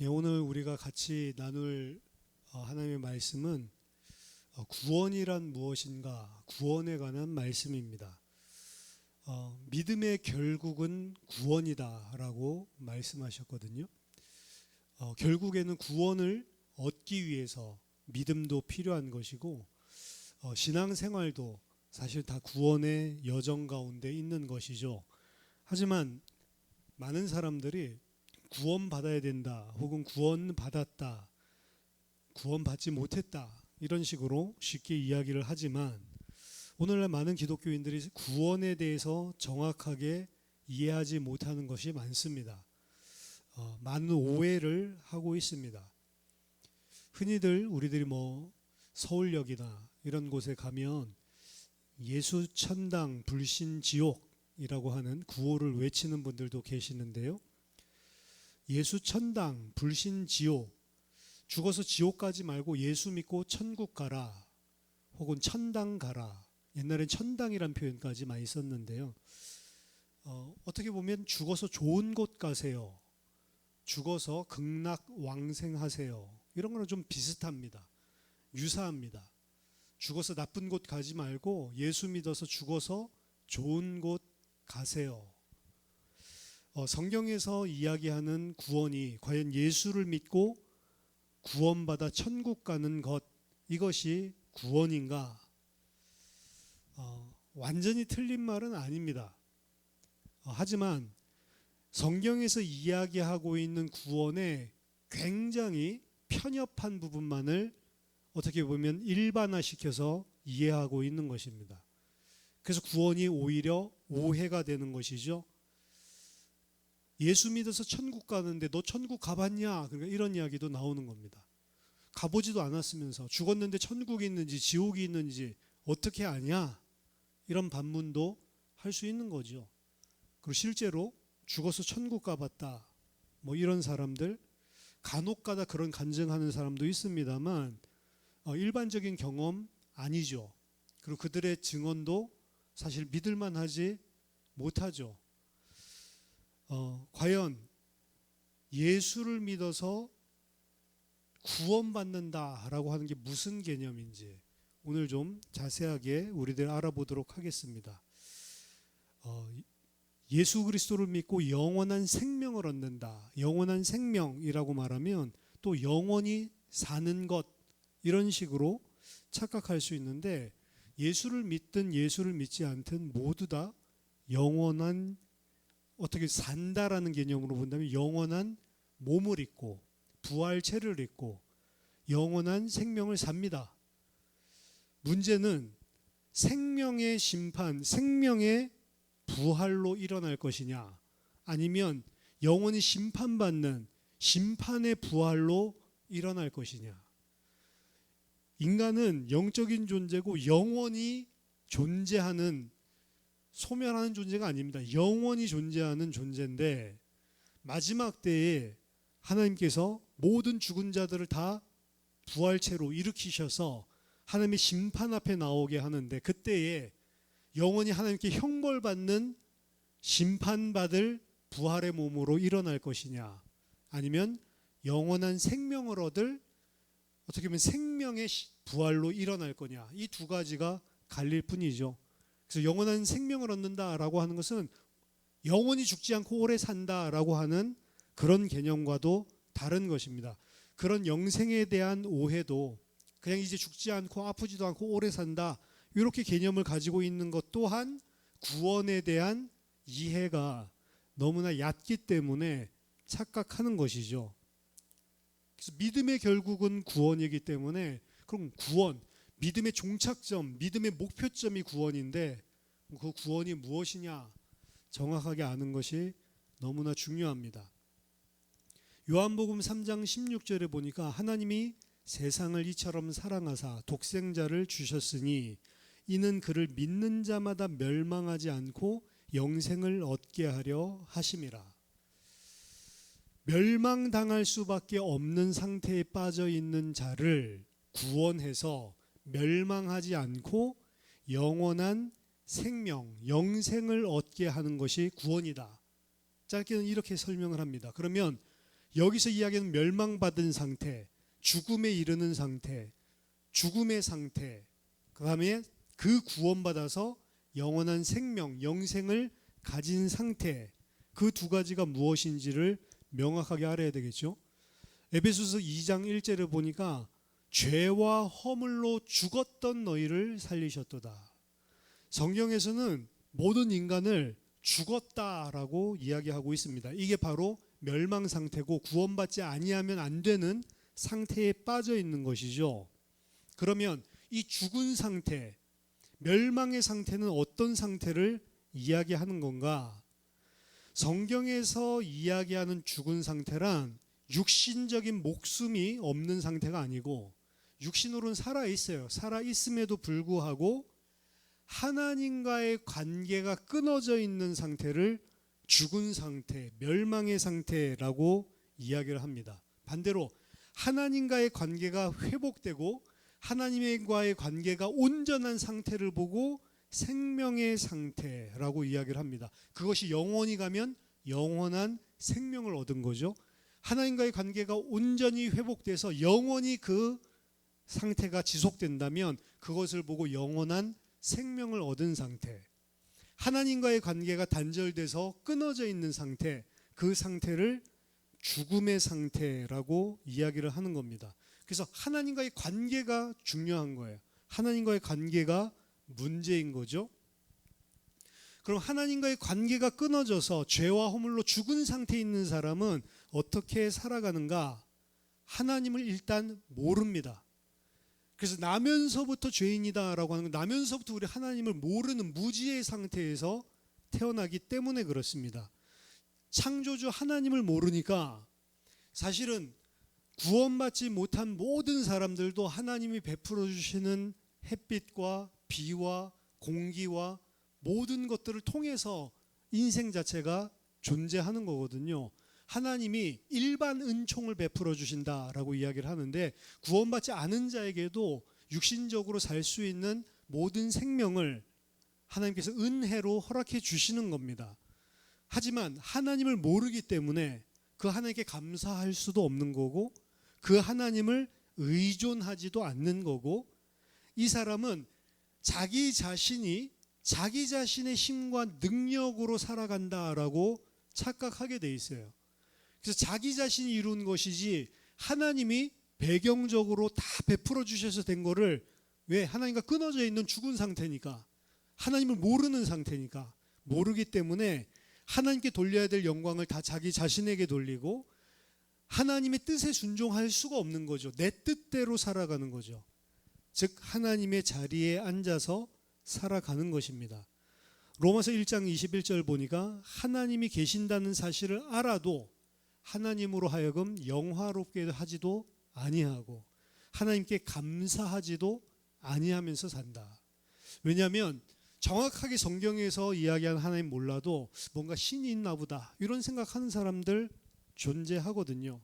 예, 오늘 우리가 같이 나눌 하나님의 말씀은 구원이란 무엇인가, 구원에 관한 말씀입니다. 믿음의 결국은 구원이다라고 말씀하셨거든요. 결국에는 구원을 얻기 위해서 믿음도 필요한 것이고 신앙생활도 사실 다 구원의 여정 가운데 있는 것이죠. 하지만 많은 사람들이 구원받아야 된다, 혹은 구원받았다, 구원받지 못했다, 이런 식으로 쉽게 이야기를 하지만 오늘날 많은 기독교인들이 구원에 대해서 정확하게 이해하지 못하는 것이 많습니다. 많은 오해를 하고 있습니다. 흔히들 우리들이 서울역이나 이런 곳에 가면 예수 천당 불신 지옥이라고 하는 구호를 외치는 분들도 계시는데요. 예수 천당, 불신 지옥, 죽어서 지옥 가지 말고 예수 믿고 천국 가라, 혹은 천당 가라. 옛날엔 천당이란 표현까지 많이 썼는데요. 어떻게 보면 죽어서 좋은 곳 가세요, 죽어서 극락 왕생하세요, 이런 거는 좀 비슷합니다. 유사합니다. 죽어서 나쁜 곳 가지 말고 예수 믿어서 죽어서 좋은 곳 가세요. 성경에서 이야기하는 구원이 과연 예수를 믿고 구원받아 천국 가는 것, 이것이 구원인가? 완전히 틀린 말은 아닙니다. 하지만 성경에서 이야기하고 있는 구원에 굉장히 편협한 부분만을 어떻게 보면 일반화시켜서 이해하고 있는 것입니다. 그래서 구원이 오히려 오해가 되는 것이죠. 예수 믿어서 천국 가는데 너 천국 가봤냐? 그러니까 이런 이야기도 나오는 겁니다. 가보지도 않았으면서 죽었는데 천국이 있는지 지옥이 있는지 어떻게 아냐? 이런 반문도 할 수 있는 거죠. 그리고 실제로 죽어서 천국 가봤다, 이런 사람들, 간혹가다 그런 간증하는 사람도 있습니다만 일반적인 경험 아니죠. 그리고 그들의 증언도 사실 믿을만 하지 못하죠. 과연 예수를 믿어서 구원받는다라고 하는 게 무슨 개념인지 오늘 좀 자세하게 우리들 알아보도록 하겠습니다. 예수 그리스도를 믿고 영원한 생명을 얻는다. 영원한 생명이라고 말하면 또 영원히 사는 것, 이런 식으로 착각할 수 있는데, 예수를 믿든 예수를 믿지 않든 모두 다 영원한, 어떻게 산다라는 개념으로 본다면 영원한 몸을 입고 부활체를 입고 영원한 생명을 삽니다. 문제는 생명의 심판, 생명의 부활로 일어날 것이냐, 아니면 영원히 심판받는 심판의 부활로 일어날 것이냐. 인간은 영적인 존재고 영원히 존재하는, 소멸하는 존재가 아닙니다. 영원히 존재하는 존재인데, 마지막 때에 하나님께서 모든 죽은 자들을 다 부활체로 일으키셔서 하나님의 심판 앞에 나오게 하는데, 그때에 영원히 하나님께 형벌받는 심판받을 부활의 몸으로 일어날 것이냐, 아니면 영원한 생명을 얻을, 어떻게 보면 생명의 부활로 일어날 거냐, 이 두 가지가 갈릴 뿐이죠. 그래서 영원한 생명을 얻는다라고 하는 것은 영원히 죽지 않고 오래 산다라고 하는 그런 개념과도 다른 것입니다. 그런 영생에 대한 오해도 그냥 이제 죽지 않고 아프지도 않고 오래 산다, 이렇게 개념을 가지고 있는 것 또한 구원에 대한 이해가 너무나 얕기 때문에 착각하는 것이죠. 그래서 믿음의 결국은 구원이기 때문에, 그럼 구원, 믿음의 종착점, 믿음의 목표점이 구원인데 그 구원이 무엇이냐 정확하게 아는 것이 너무나 중요합니다. 요한복음 3장 16절에 보니까 하나님이 세상을 이처럼 사랑하사 독생자를 주셨으니 이는 그를 믿는 자마다 멸망하지 않고 영생을 얻게 하려 하심이라. 멸망당할 수밖에 없는 상태에 빠져 있는 자를 구원해서 멸망하지 않고 영원한 생명, 영생을 얻게 하는 것이 구원이다. 짧게는 이렇게 설명을 합니다. 그러면 여기서 이야기하는 멸망받은 상태, 죽음에 이르는 상태, 죽음의 상태, 그 다음에 그 구원받아서 영원한 생명, 영생을 가진 상태, 그 두 가지가 무엇인지를 명확하게 알아야 되겠죠. 에베소서 2장 1절을 보니까 죄와 허물로 죽었던 너희를 살리셨도다. 성경에서는 모든 인간을 죽었다라고 이야기하고 있습니다. 이게 바로 멸망 상태고 구원받지 아니하면 안 되는 상태에 빠져 있는 것이죠. 그러면 이 죽은 상태, 멸망의 상태는 어떤 상태를 이야기하는 건가? 성경에서 이야기하는 죽은 상태란 육신적인 목숨이 없는 상태가 아니고 육신으로는 살아있어요. 살아있음에도 불구하고 하나님과의 관계가 끊어져 있는 상태를 죽은 상태, 멸망의 상태라고 이야기를 합니다. 반대로 하나님과의 관계가 회복되고 하나님과의 관계가 온전한 상태를 보고 생명의 상태라고 이야기를 합니다. 그것이 영원히 가면 영원한 생명을 얻은 거죠. 하나님과의 관계가 온전히 회복돼서 영원히 그 상태가 지속된다면 그것을 보고 영원한 생명을 얻은 상태, 하나님과의 관계가 단절돼서 끊어져 있는 상태, 그 상태를 죽음의 상태라고 이야기를 하는 겁니다. 그래서 하나님과의 관계가 중요한 거예요. 하나님과의 관계가 문제인 거죠. 그럼 하나님과의 관계가 끊어져서 죄와 허물로 죽은 상태에 있는 사람은 어떻게 살아가는가? 하나님을 일단 모릅니다. 그래서 나면서부터 죄인이다라고 하는 건 나면서부터 우리 하나님을 모르는 무지의 상태에서 태어나기 때문에 그렇습니다. 창조주 하나님을 모르니까 사실은 구원받지 못한 모든 사람들도 하나님이 베풀어 주시는 햇빛과 비와 공기와 모든 것들을 통해서 인생 자체가 존재하는 거거든요. 하나님이 일반 은총을 베풀어 주신다라고 이야기를 하는데 구원받지 않은 자에게도 육신적으로 살 수 있는 모든 생명을 하나님께서 은혜로 허락해 주시는 겁니다. 하지만 하나님을 모르기 때문에 그 하나님께 감사할 수도 없는 거고 그 하나님을 의존하지도 않는 거고 이 사람은 자기 자신이 자기 자신의 힘과 능력으로 살아간다라고 착각하게 돼 있어요. 그래서 자기 자신이 이룬 것이지 하나님이 배경적으로 다 베풀어 주셔서 된 거를 왜 하나님과 끊어져 있는 죽은 상태니까 하나님을 모르는 상태니까 모르기 때문에 하나님께 돌려야 될 영광을 다 자기 자신에게 돌리고 하나님의 뜻에 순종할 수가 없는 거죠. 내 뜻대로 살아가는 거죠. 즉 하나님의 자리에 앉아서 살아가는 것입니다. 로마서 1장 21절 보니까 하나님이 계신다는 사실을 알아도 하나님으로 하여금 영화롭게 하지도 아니하고 하나님께 감사하지도 아니하면서 산다. 왜냐하면 정확하게 성경에서 이야기하는 하나님 몰라도 뭔가 신이 있나 보다 이런 생각하는 사람들 존재하거든요.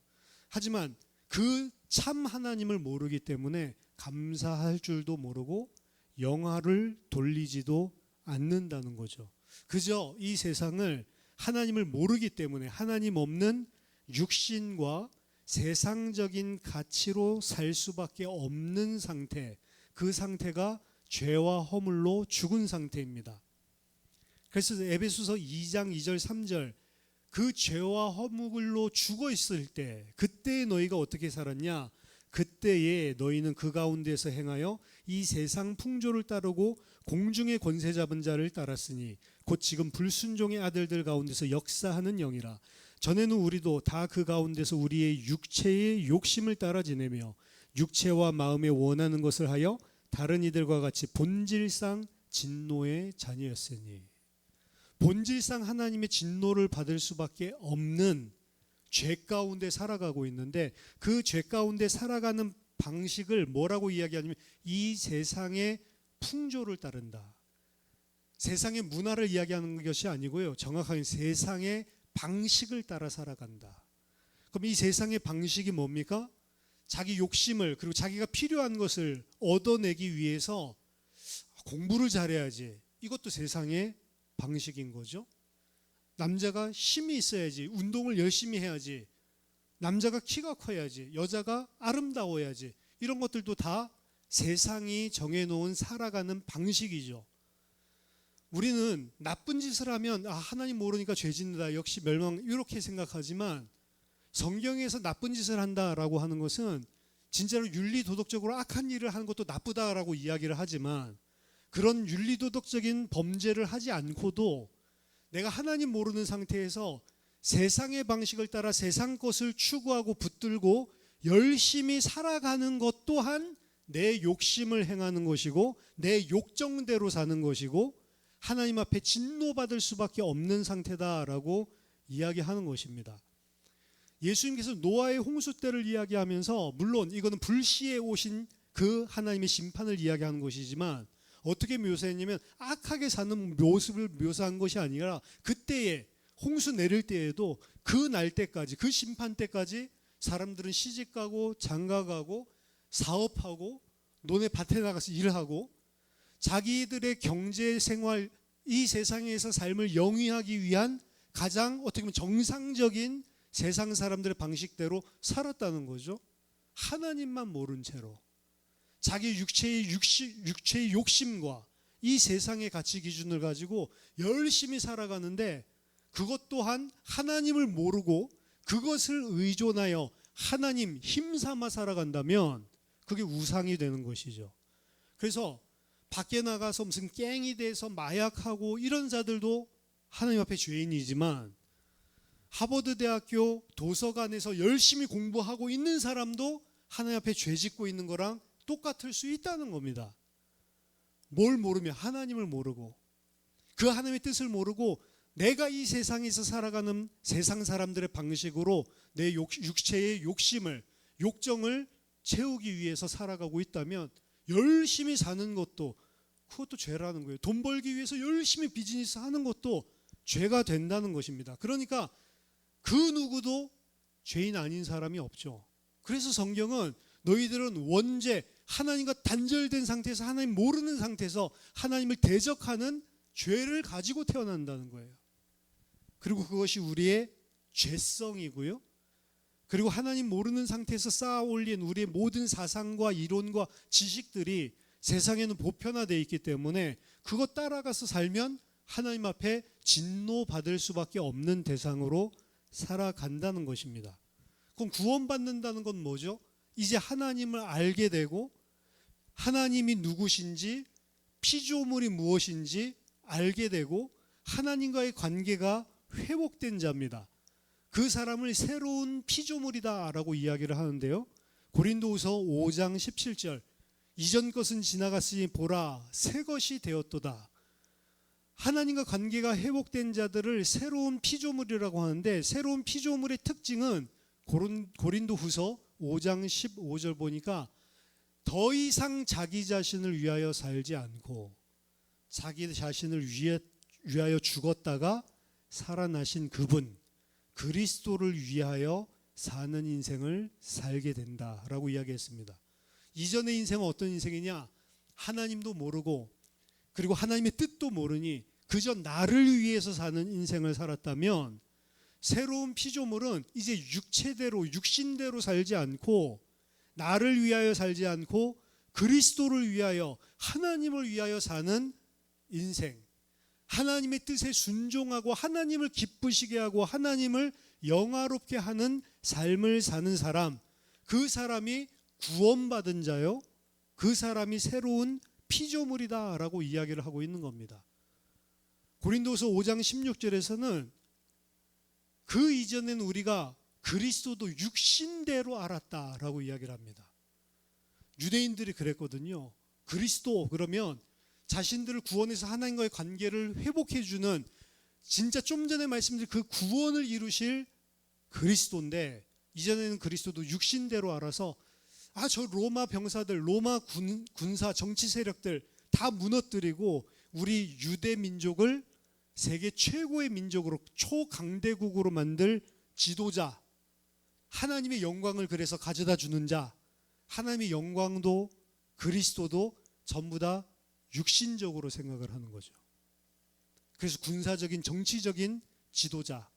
하지만 그 참 하나님을 모르기 때문에 감사할 줄도 모르고 영화를 돌리지도 않는다는 거죠. 그저 이 세상을 하나님을 모르기 때문에 하나님 없는 육신과 세상적인 가치로 살 수밖에 없는 상태, 그 상태가 죄와 허물로 죽은 상태입니다. 그래서 에베소서 2장 2절 3절 그 죄와 허물로 죽어 있을 때 그때 너희가 어떻게 살았냐? 그때에 너희는 그 가운데서 행하여 이 세상 풍조를 따르고 공중의 권세 잡은 자를 따랐으니 곧 지금 불순종의 아들들 가운데서 역사하는 영이라. 전에는 우리도 다 그 가운데서 우리의 육체의 욕심을 따라 지내며 육체와 마음에 원하는 것을 하여 다른 이들과 같이 본질상 진노의 자녀였으니 본질상 하나님의 진노를 받을 수밖에 없는 죄 가운데 살아가고 있는데 그 죄 가운데 살아가는 방식을 뭐라고 이야기하냐면 이 세상의 풍조를 따른다. 세상의 문화를 이야기하는 것이 아니고요. 정확하게 세상의 방식을 따라 살아간다. 그럼 이 세상의 방식이 뭡니까? 자기 욕심을 그리고 자기가 필요한 것을 얻어내기 위해서 공부를 잘해야지. 이것도 세상의 방식인 거죠. 남자가 힘이 있어야지. 운동을 열심히 해야지. 남자가 키가 커야지, 여자가 아름다워야지, 이런 것들도 다 세상이 정해놓은 살아가는 방식이죠. 우리는 나쁜 짓을 하면 하나님 모르니까 죄 짓는다, 역시 멸망, 이렇게 생각하지만 성경에서 나쁜 짓을 한다라고 하는 것은 진짜로 윤리도덕적으로 악한 일을 하는 것도 나쁘다라고 이야기를 하지만, 그런 윤리도덕적인 범죄를 하지 않고도 내가 하나님 모르는 상태에서 세상의 방식을 따라 세상 것을 추구하고 붙들고 열심히 살아가는 것 또한 내 욕심을 행하는 것이고 내 욕정대로 사는 것이고 하나님 앞에 진노받을 수밖에 없는 상태다라고 이야기하는 것입니다. 예수님께서 노아의 홍수 때를 이야기하면서, 물론 이거는 불시에 오신 그 하나님의 심판을 이야기하는 것이지만, 어떻게 묘사했냐면 악하게 사는 모습을 묘사한 것이 아니라 그때에 홍수 내릴 때에도 그 날 때까지, 그 심판 때까지 사람들은 시집가고 장가가고 사업하고 논에 밭에 나가서 일하고 자기들의 경제 생활, 이 세상에서 삶을 영위하기 위한 가장 어떻게 보면 정상적인 세상 사람들의 방식대로 살았다는 거죠. 하나님만 모른 채로 자기 육체의 욕심과 이 세상의 가치 기준을 가지고 열심히 살아가는데, 그것 또한 하나님을 모르고 그것을 의존하여 하나님 힘삼아 살아간다면 그게 우상이 되는 것이죠. 그래서 밖에 나가서 무슨 갱이 돼서 마약하고 이런 자들도 하나님 앞에 죄인이지만, 하버드 대학교 도서관에서 열심히 공부하고 있는 사람도 하나님 앞에 죄 짓고 있는 거랑 똑같을 수 있다는 겁니다. 뭘 모르면, 하나님을 모르고 그 하나님의 뜻을 모르고 내가 이 세상에서 살아가는 세상 사람들의 방식으로 내 육체의 욕심을, 욕정을 채우기 위해서 살아가고 있다면 열심히 사는 것도, 그것도 죄라는 거예요. 돈 벌기 위해서 열심히 비즈니스 하는 것도 죄가 된다는 것입니다. 그러니까 그 누구도 죄인 아닌 사람이 없죠. 그래서 성경은 너희들은 원죄, 하나님과 단절된 상태에서, 하나님 모르는 상태에서 하나님을 대적하는 죄를 가지고 태어난다는 거예요. 그리고 그것이 우리의 죄성이고요. 그리고 하나님 모르는 상태에서 쌓아 올린 우리의 모든 사상과 이론과 지식들이 세상에는 보편화되어 있기 때문에 그것 따라가서 살면 하나님 앞에 진노받을 수밖에 없는 대상으로 살아간다는 것입니다. 그럼 구원받는다는 건 뭐죠? 이제 하나님을 알게 되고 하나님이 누구신지, 피조물이 무엇인지 알게 되고 하나님과의 관계가 회복된 자입니다. 그 사람을 새로운 피조물이다 라고 이야기를 하는데요, 고린도후서 5장 17절, 이전 것은 지나갔으니 보라 새 것이 되었도다. 하나님과 관계가 회복된 자들을 새로운 피조물이라고 하는데, 새로운 피조물의 특징은 고린도후서 5장 15절 보니까 더 이상 자기 자신을 위하여 살지 않고 자기 자신을 위하여 죽었다가 살아나신 그분, 그리스도를 위하여 사는 인생을 살게 된다라고 이야기했습니다. 이전의 인생은 어떤 인생이냐? 하나님도 모르고 그리고 하나님의 뜻도 모르니 그저 나를 위해서 사는 인생을 살았다면, 새로운 피조물은 이제 육체대로, 육신대로 살지 않고 나를 위하여 살지 않고 그리스도를 위하여, 하나님을 위하여 사는 인생, 하나님의 뜻에 순종하고 하나님을 기쁘시게 하고 하나님을 영화롭게 하는 삶을 사는 사람, 그 사람이 구원받은 자요, 그 사람이 새로운 피조물이다 라고 이야기를 하고 있는 겁니다. 고린도서 5장 16절에서는 그 이전에는 우리가 그리스도도 육신대로 알았다라고 이야기를 합니다. 유대인들이 그랬거든요. 그리스도 그러면 자신들을 구원해서 하나님과의 관계를 회복해주는, 진짜 좀 전에 말씀드린 그 구원을 이루실 그리스도인데, 이전에는 그리스도도 육신대로 알아서 저 로마 병사들, 로마 군사 정치 세력들 다 무너뜨리고 우리 유대 민족을 세계 최고의 민족으로, 초강대국으로 만들 지도자, 하나님의 영광을 그래서 가져다 주는 자, 하나님의 영광도 그리스도도 전부 다 육신적으로 생각을 하는 거죠. 그래서 군사적인 정치적인 지도자,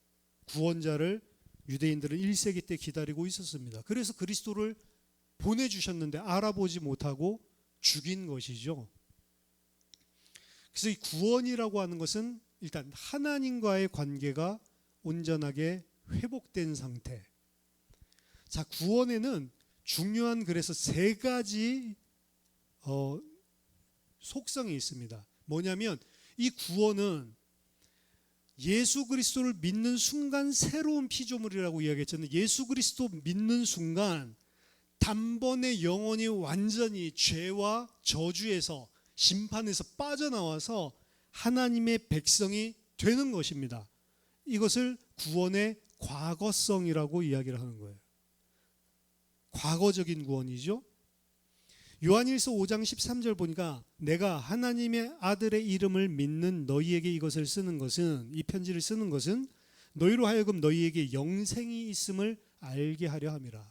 구원자를 유대인들은 1세기 때 기다리고 있었습니다. 그래서 그리스도를 보내주셨는데 알아보지 못하고 죽인 것이죠. 그래서 이 구원이라고 하는 것은 일단 하나님과의 관계가 온전하게 회복된 상태. 자, 구원에는 중요한 그래서 세 가지 속성이 있습니다. 뭐냐면 이 구원은 예수 그리스도를 믿는 순간 새로운 피조물이라고 이야기했잖아요. 예수 그리스도 믿는 순간 단번에 영혼이 완전히 죄와 저주에서 심판에서 빠져나와서 하나님의 백성이 되는 것입니다. 이것을 구원의 과거성이라고 이야기를 하는 거예요. 과거적인 구원이죠. 요한일서 5장 13절 보니까 내가 하나님의 아들의 이름을 믿는 너희에게 이것을 쓰는 것은, 이 편지를 쓰는 것은 너희로 하여금 너희에게 영생이 있음을 알게 하려 함이라.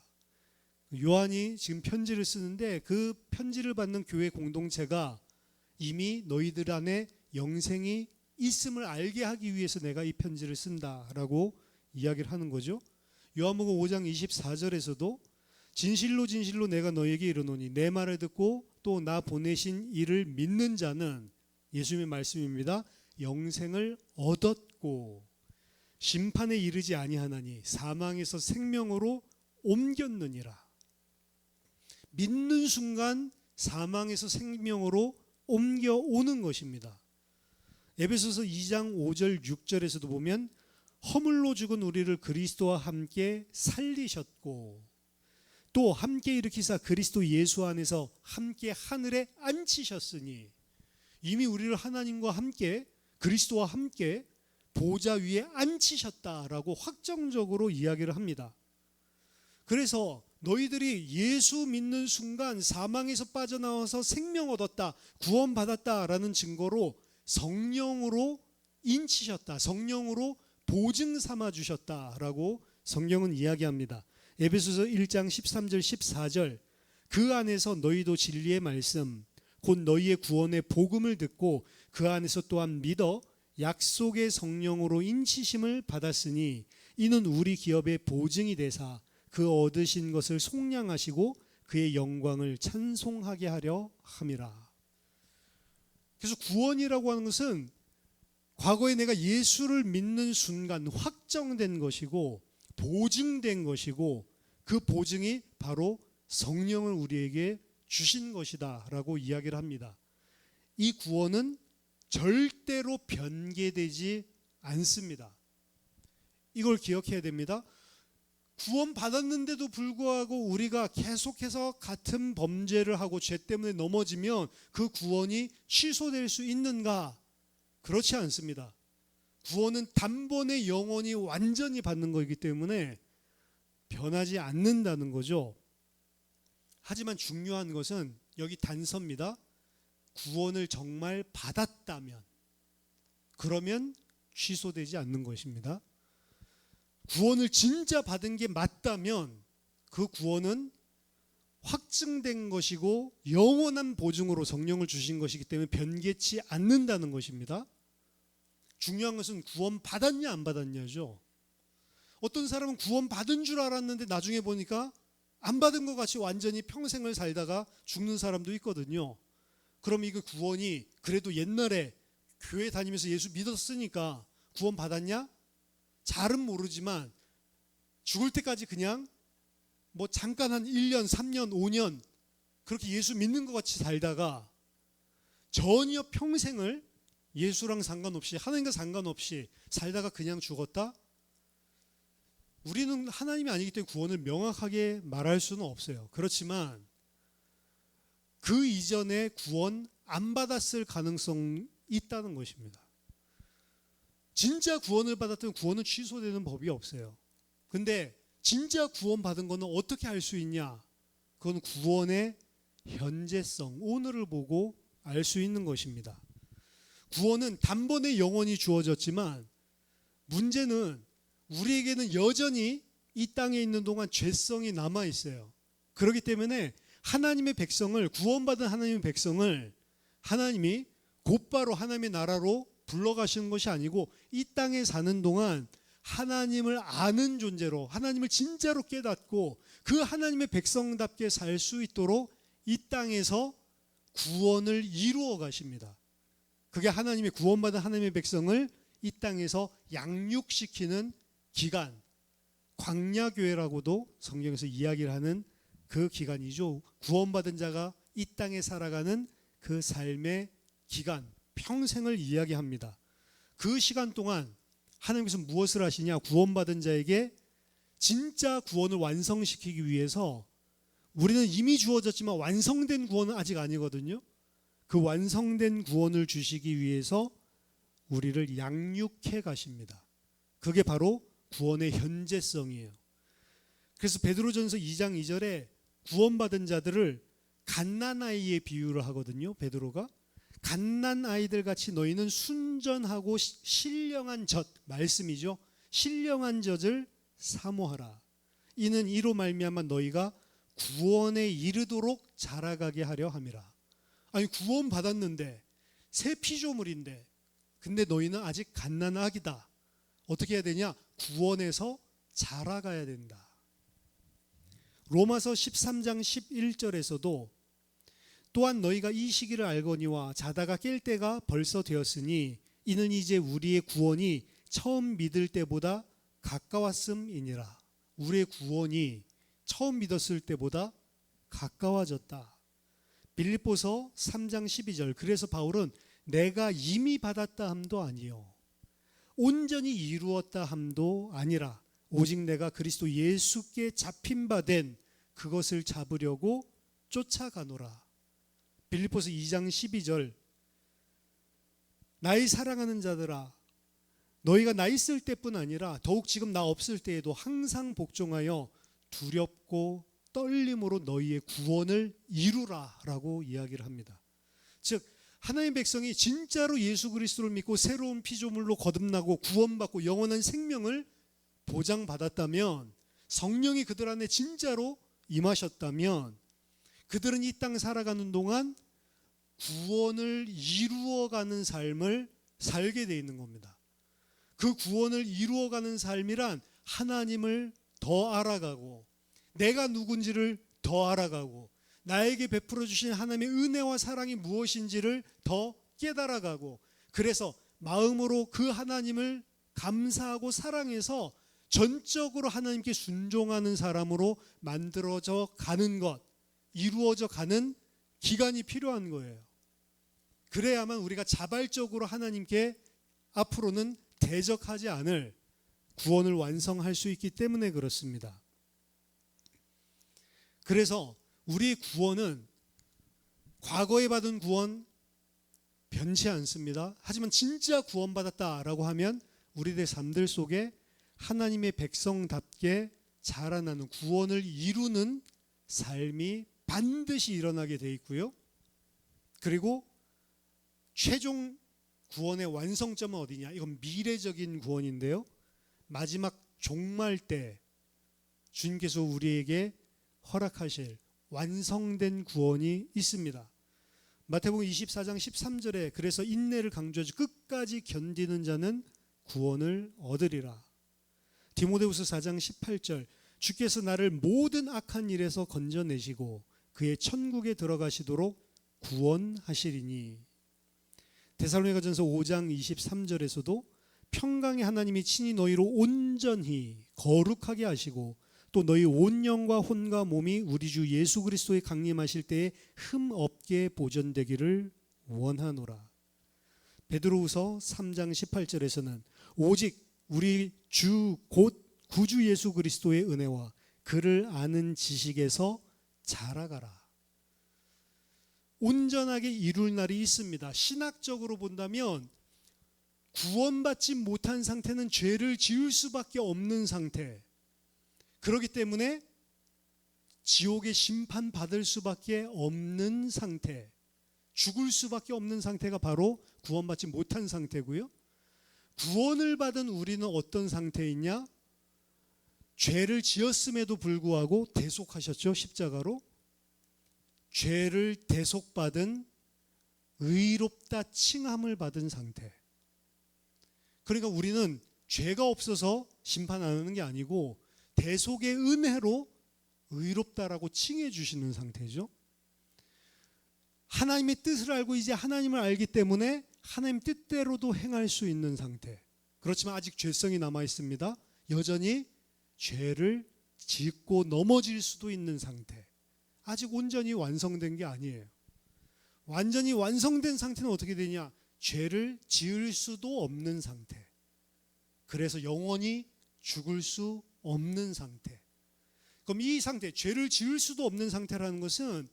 요한이 지금 편지를 쓰는데 그 편지를 받는 교회 공동체가 이미 너희들 안에 영생이 있음을 알게 하기 위해서 내가 이 편지를 쓴다라고 이야기를 하는 거죠. 요한복음 5장 24절에서도 진실로 진실로 내가 너에게 이르노니 내 말을 듣고 또 나 보내신 이를 믿는 자는, 예수님의 말씀입니다, 영생을 얻었고 심판에 이르지 아니하나니 사망에서 생명으로 옮겼느니라. 믿는 순간 사망에서 생명으로 옮겨오는 것입니다. 에베소서 2장 5절 6절에서도 보면 허물로 죽은 우리를 그리스도와 함께 살리셨고 또 함께 일으키사 그리스도 예수 안에서 함께 하늘에 앉히셨으니, 이미 우리를 하나님과 함께 그리스도와 함께 보좌 위에 앉히셨다라고 확정적으로 이야기를 합니다. 그래서 너희들이 예수 믿는 순간 사망에서 빠져나와서 생명 얻었다, 구원받았다라는 증거로 성령으로 인치셨다, 성령으로 보증 삼아 주셨다라고 성경은 이야기합니다. 에베소서 1장 13절 14절 그 안에서 너희도 진리의 말씀 곧 너희의 구원의 복음을 듣고 그 안에서 또한 믿어 약속의 성령으로 인치심을 받았으니 이는 우리 기업의 보증이 되사 그 얻으신 것을 속량하시고 그의 영광을 찬송하게 하려 함이라. 그래서 구원이라고 하는 것은 과거에 내가 예수를 믿는 순간 확정된 것이고 보증된 것이고 그 보증이 바로 성령을 우리에게 주신 것이다 라고 이야기를 합니다. 이 구원은 절대로 변개되지 않습니다. 이걸 기억해야 됩니다. 구원 받았는데도 불구하고 우리가 계속해서 같은 범죄를 하고 죄 때문에 넘어지면 그 구원이 취소될 수 있는가? 그렇지 않습니다. 구원은 단번에 영원히 완전히 받는 거이기 때문에 변하지 않는다는 거죠. 하지만 중요한 것은 여기 단서입니다. 구원을 정말 받았다면, 그러면 취소되지 않는 것입니다. 구원을 진짜 받은 게 맞다면 그 구원은 확증된 것이고 영원한 보증으로 성령을 주신 것이기 때문에 변개치 않는다는 것입니다. 중요한 것은 구원 받았냐 안 받았냐죠. 어떤 사람은 구원 받은 줄 알았는데 나중에 보니까 안 받은 것 같이 완전히 평생을 살다가 죽는 사람도 있거든요. 그럼 이거 구원이 그래도 옛날에 교회 다니면서 예수 믿었으니까 구원 받았냐? 잘은 모르지만 죽을 때까지 그냥 뭐 잠깐 한 1년, 3년, 5년 그렇게 예수 믿는 것 같이 살다가 전혀 평생을 예수랑 상관없이, 하나님과 상관없이 살다가 그냥 죽었다? 우리는 하나님이 아니기 때문에 구원을 명확하게 말할 수는 없어요. 그렇지만 그 이전에 구원 안 받았을 가능성이 있다는 것입니다. 진짜 구원을 받았던 구원은 취소되는 법이 없어요. 근데 진짜 구원 받은 거는 어떻게 알 수 있냐? 그건 구원의 현재성, 오늘을 보고 알 수 있는 것입니다. 구원은 단번에 영원히 주어졌지만 문제는 우리에게는 여전히 이 땅에 있는 동안 죄성이 남아 있어요. 그렇기 때문에 하나님의 백성을, 구원받은 하나님의 백성을 하나님이 곧바로 하나님의 나라로 불러가시는 것이 아니고 이 땅에 사는 동안 하나님을 아는 존재로, 하나님을 진짜로 깨닫고 그 하나님의 백성답게 살 수 있도록 이 땅에서 구원을 이루어 가십니다. 그게 하나님의 구원받은 하나님의 백성을 이 땅에서 양육시키는 기간, 광야교회라고도 성경에서 이야기를 하는 그 기간이죠. 구원받은 자가 이 땅에 살아가는 그 삶의 기간, 평생을 이야기합니다. 그 시간 동안 하나님께서 무엇을 하시냐? 구원받은 자에게 진짜 구원을 완성시키기 위해서, 우리는 이미 주어졌지만 완성된 구원은 아직 아니거든요. 그 완성된 구원을 주시기 위해서 우리를 양육해 가십니다. 그게 바로 구원의 현재성이에요. 그래서 베드로전서 2장 2절에 구원받은 자들을 갓난아이에 비유를 하거든요. 베드로가 갓난아이들 같이 너희는 순전하고 신령한 젖, 말씀이죠. 신령한 젖을 사모하라. 이는 이로 말미암아 너희가 구원에 이르도록 자라가게 하려 함이라. 아니, 구원 받았는데 새 피조물인데 근데 너희는 아직 갓난아기다. 어떻게 해야 되냐? 구원에서 자라가야 된다. 로마서 13장 11절에서도 또한 너희가 이 시기를 알거니와 자다가 깰 때가 벌써 되었으니 이는 이제 우리의 구원이 처음 믿을 때보다 가까웠음이니라. 우리의 구원이 처음 믿었을 때보다 가까워졌다. 빌립보서 3장 12절. 그래서 바울은 내가 이미 받았다 함도 아니요 온전히 이루었다 함도 아니라 오직 내가 그리스도 예수께 잡힌 바 된 그것을 잡으려고 쫓아가노라. 빌립보서 2장 12절. 나의 사랑하는 자들아, 너희가 나 있을 때뿐 아니라 더욱 지금 나 없을 때에도 항상 복종하여 두렵고 떨림으로 너희의 구원을 이루라 라고 이야기를 합니다. 즉 하나님의 백성이 진짜로 예수 그리스도를 믿고 새로운 피조물로 거듭나고 구원받고 영원한 생명을 보장받았다면, 성령이 그들 안에 진짜로 임하셨다면 그들은 이 땅 살아가는 동안 구원을 이루어가는 삶을 살게 돼 있는 겁니다. 그 구원을 이루어가는 삶이란 하나님을 더 알아가고 내가 누군지를 더 알아가고 나에게 베풀어 주신 하나님의 은혜와 사랑이 무엇인지를 더 깨달아가고, 그래서 마음으로 그 하나님을 감사하고 사랑해서 전적으로 하나님께 순종하는 사람으로 만들어져 가는 것, 이루어져 가는 기간이 필요한 거예요. 그래야만 우리가 자발적으로 하나님께 앞으로는 대적하지 않을 구원을 완성할 수 있기 때문에 그렇습니다. 그래서 우리의 구원은 과거에 받은 구원 변치 않습니다. 하지만 진짜 구원받았다라고 하면 우리들의 삶들 속에 하나님의 백성답게 자라나는, 구원을 이루는 삶이 반드시 일어나게 돼 있고요. 그리고 최종 구원의 완성점은 어디냐? 이건 미래적인 구원인데요. 마지막 종말 때 주님께서 우리에게 허락하실 완성된 구원이 있습니다. 마태복음 24장 13절에 그래서 인내를 강조하지 끝까지 견디는 자는 구원을 얻으리라. 디모데후서 4장 18절 주께서 나를 모든 악한 일에서 건져내시고 그의 천국에 들어가시도록 구원하시리니. 데살로니가전서 5장 23절에서도 평강의 하나님이 친히 너희로 온전히 거룩하게 하시고 또 너희 온 영과 혼과 몸이 우리 주 예수 그리스도의 강림하실 때에 흠 없게 보존되기를 원하노라. 베드로후서 3장 18절에서는 오직 우리 주 곧 구주 예수 그리스도의 은혜와 그를 아는 지식에서 자라가라. 온전하게 이룰 날이 있습니다. 신학적으로 본다면 구원받지 못한 상태는 죄를 지을 수밖에 없는 상태, 그렇기 때문에 지옥의 심판받을 수밖에 없는 상태, 죽을 수밖에 없는 상태가 바로 구원받지 못한 상태고요. 구원을 받은 우리는 어떤 상태이냐? 죄를 지었음에도 불구하고 대속하셨죠, 십자가로. 죄를 대속받은 의롭다 칭함을 받은 상태. 그러니까 우리는 죄가 없어서 심판 안 하는 게 아니고 대속의 은혜로 의롭다라고 칭해 주시는 상태죠. 하나님의 뜻을 알고 이제 하나님을 알기 때문에 하나님 뜻대로도 행할 수 있는 상태. 그렇지만 아직 죄성이 남아 있습니다. 여전히 죄를 짓고 넘어질 수도 있는 상태. 아직 온전히 완성된 게 아니에요. 완전히 완성된 상태는 어떻게 되냐? 죄를 지을 수도 없는 상태. 그래서 영원히 죽을 수 없는 상태. 그럼 이 상태, 죄를 지을 수도 없는 상태라는 것은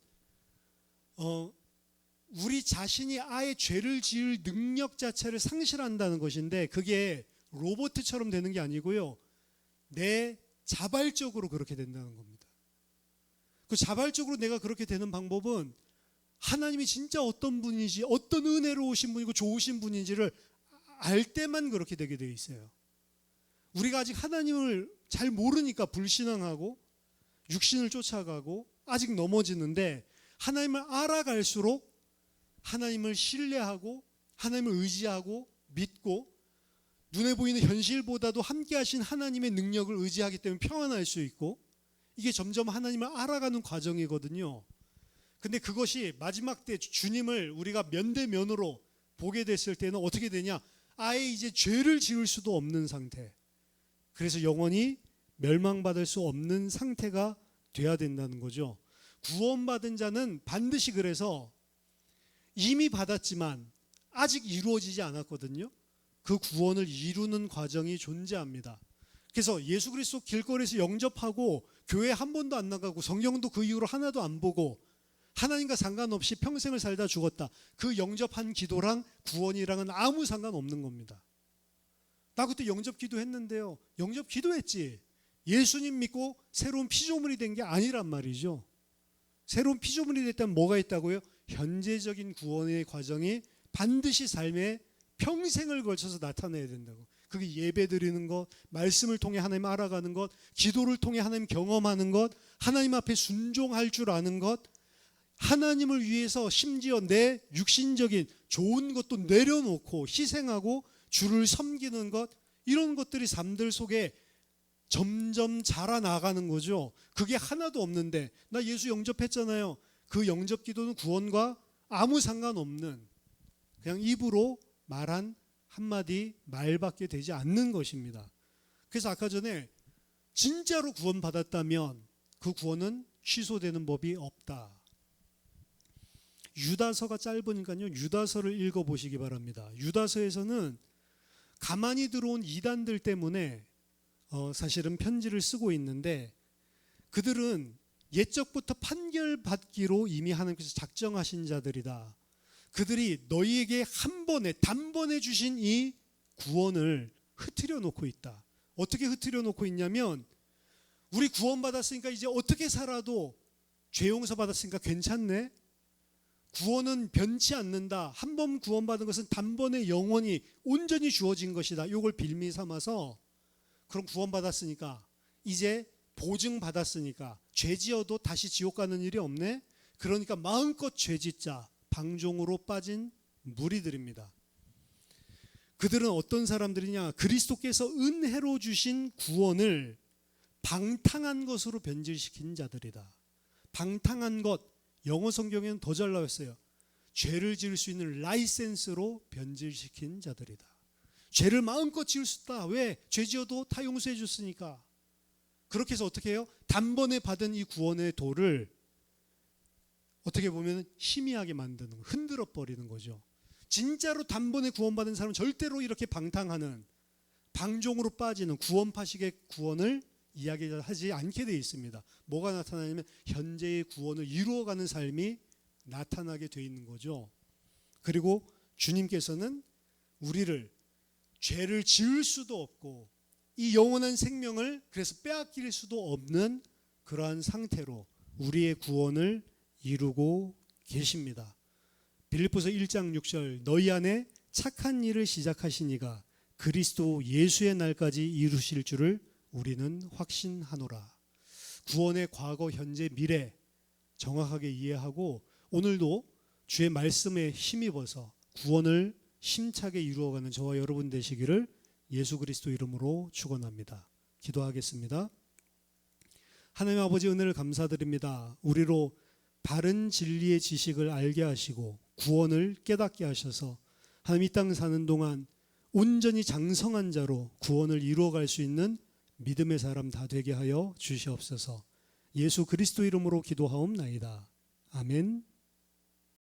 우리 자신이 아예 죄를 지을 능력 자체를 상실한다는 것인데, 그게 로봇처럼 되는 게 아니고요, 내 자발적으로 그렇게 된다는 겁니다. 그 자발적으로 내가 그렇게 되는 방법은 하나님이 진짜 어떤 분인지, 어떤 은혜로우신 분이고 좋으신 분인지를 알 때만 그렇게 되게 되어 있어요. 우리가 아직 하나님을 잘 모르니까 불신앙하고 육신을 쫓아가고 아직 넘어지는데, 하나님을 알아갈수록 하나님을 신뢰하고 하나님을 의지하고 믿고 눈에 보이는 현실보다도 함께 하신 하나님의 능력을 의지하기 때문에 평안할 수 있고, 이게 점점 하나님을 알아가는 과정이거든요. 근데 그것이 마지막 때 주님을 우리가 면대면으로 보게 됐을 때는 어떻게 되냐? 아예 이제 죄를 지을 수도 없는 상태. 그래서 영원히 멸망받을 수 없는 상태가 돼야 된다는 거죠. 구원받은 자는 반드시 그래서 이미 받았지만 아직 이루어지지 않았거든요. 그 구원을 이루는 과정이 존재합니다. 그래서 예수 그리스도 길거리에서 영접하고 교회 한 번도 안 나가고 성경도 그 이후로 하나도 안 보고 하나님과 상관없이 평생을 살다 죽었다. 그 영접한 기도랑 구원이랑은 아무 상관없는 겁니다. 나 그때 영접 기도했는데요. 영접 기도했지. 예수님 믿고 새로운 피조물이 된 게 아니란 말이죠. 새로운 피조물이 됐다면 뭐가 있다고요? 현재적인 구원의 과정이 반드시 삶에 평생을 걸쳐서 나타나야 된다고. 그게 예배 드리는 것, 말씀을 통해 하나님 알아가는 것, 기도를 통해 하나님 경험하는 것, 하나님 앞에 순종할 줄 아는 것, 하나님을 위해서 심지어 내 육신적인 좋은 것도 내려놓고 희생하고 주를 섬기는 것, 이런 것들이 삶들 속에 점점 자라나가는 거죠. 그게 하나도 없는데, 나 예수 영접했잖아요. 그 영접 기도는 구원과 아무 상관없는, 그냥 입으로 말한 한마디 말밖에 되지 않는 것입니다. 그래서 아까 전에 진짜로 구원받았다면 그 구원은 취소되는 법이 없다. 유다서가 짧으니까요, 유다서를 읽어보시기 바랍니다. 유다서에서는 가만히 들어온 이단들 때문에 사실은 편지를 쓰고 있는데, 그들은 옛적부터 판결받기로 이미 하나님께서 작정하신 자들이다. 그들이 너희에게 한 번에 단번에 주신 이 구원을 흐트려 놓고 있다. 어떻게 흐트려 놓고 있냐면, 우리 구원받았으니까 이제 어떻게 살아도 죄 용서 받았으니까 괜찮네. 구원은 변치 않는다. 한 번 구원받은 것은 단번에 영원히 온전히 주어진 것이다. 이걸 빌미 삼아서, 그럼 구원받았으니까 이제 보증받았으니까 죄 지어도 다시 지옥 가는 일이 없네. 그러니까 마음껏 죄 짓자. 방종으로 빠진 무리들입니다. 그들은 어떤 사람들이냐? 그리스도께서 은혜로 주신 구원을 방탕한 것으로 변질시킨 자들이다. 방탕한 것, 영어 성경에는 더 잘 나왔어요. 죄를 지을 수 있는 라이센스로 변질시킨 자들이다. 죄를 마음껏 지을 수 있다. 왜? 죄 지어도 다 용서해 줬으니까. 그렇게 해서 어떻게 해요? 단번에 받은 이 구원의 도를 어떻게 보면 희미하게 만드는 거, 흔들어 버리는 거죠. 진짜로 단번에 구원받은 사람은 절대로 이렇게 방탕하는, 방종으로 빠지는 구원파식의 구원을 이야기하지 않게 되어 있습니다. 뭐가 나타나냐면 현재의 구원을 이루어가는 삶이 나타나게 되어 있는 거죠. 그리고 주님께서는 우리를 죄를 지을 수도 없고 이 영원한 생명을 그래서 빼앗길 수도 없는 그러한 상태로 우리의 구원을 이루고 계십니다. 빌립보서 1장 6절, 너희 안에 착한 일을 시작하신 이가 그리스도 예수의 날까지 이루실 줄을 우리는 확신하노라. 구원의 과거, 현재, 미래 정확하게 이해하고 오늘도 주의 말씀에 힘입어서 구원을 힘차게 이루어가는 저와 여러분 되시기를 예수 그리스도 이름으로 축원합니다. 기도하겠습니다. 하나님 아버지, 은혜를 감사드립니다. 우리로 바른 진리의 지식을 알게 하시고 구원을 깨닫게 하셔서 하나님 이 땅 사는 동안 온전히 장성한 자로 구원을 이루어갈 수 있는 믿음의 사람 다 되게 하여 주시옵소서. 예수 그리스도 이름으로 기도하옵나이다. 아멘.